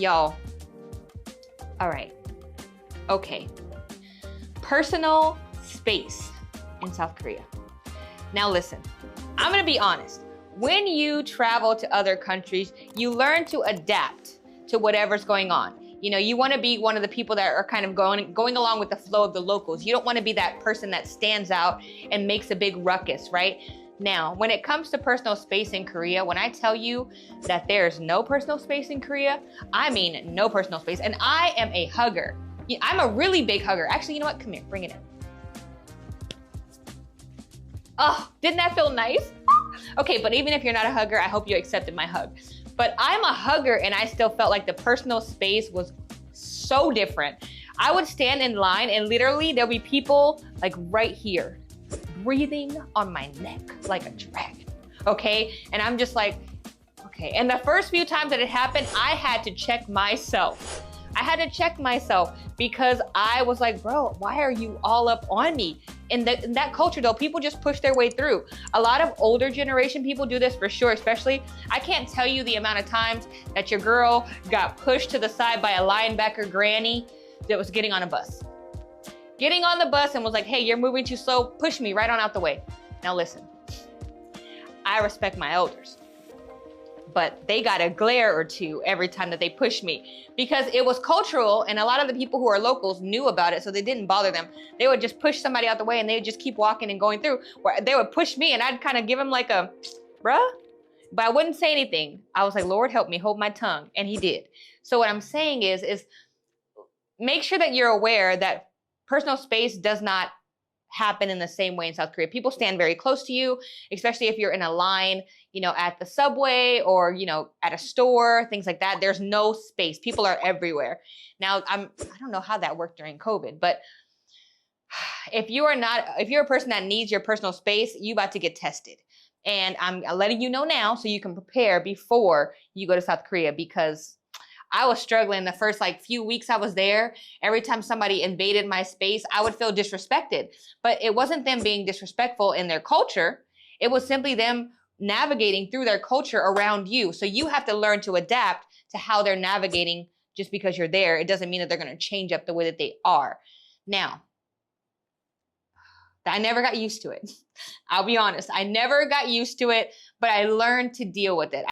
Y'all. All right. Okay. Personal space in South Korea. Now listen, I'm gonna be honest. When you travel to other countries, you learn to adapt to whatever's going on. You know, you wanna be one of the people that are kind of going along with the flow of the locals. You don't wanna be that person that stands out and makes a big ruckus, right? Now, when it comes to personal space in Korea, when I tell you that there's no personal space in Korea, I mean no personal space. And I am a hugger. I'm a really big hugger. Actually, you know what? Come here, bring it in. Oh, didn't that feel nice? Okay, but even if you're not a hugger, I hope you accepted my hug. But I'm a hugger and I still felt like the personal space was so different. I would stand in line and literally there'll be people like right here, breathing on my neck like a dragon, okay? And I'm just like, okay. And the first few times that it happened, I had to check myself. I had to check myself because I was like, bro, why are you all up on me? In that culture though, people just push their way through. A lot of older generation people do this for sure, especially, I can't tell you the amount of times that your girl got pushed to the side by a linebacker granny that was getting on a bus. Getting on the bus and was like, hey, you're moving too slow, push me right on out the way. Now listen, I respect my elders, but they got a glare or two every time that they pushed me because it was cultural and a lot of the people who are locals knew about it, so they didn't bother them. They would just push somebody out the way and they would just keep walking and going through, where they would push me and I'd kind of give them like a, bruh, but I wouldn't say anything. I was like, Lord, help me, hold my tongue, and he did. So what I'm saying is make sure that you're aware that personal space does not happen in the same way in South Korea. People stand very close to you, especially if you're in a line, you know, at the subway or, you know, at a store, things like that. There's no space. People are everywhere. Now, I don't know how that worked during COVID, but if you're a person that needs your personal space, you about to get tested. And I'm letting you know now so you can prepare before you go to South Korea, because I was struggling the first like few weeks I was there. Every time somebody invaded my space, I would feel disrespected. But it wasn't them being disrespectful in their culture. It was simply them navigating through their culture around you. So you have to learn to adapt to how they're navigating. Just because you're there, it doesn't mean that they're going to change up the way that they are. Now, I never got used to it. I'll be honest. I never got used to it, but I learned to deal with it.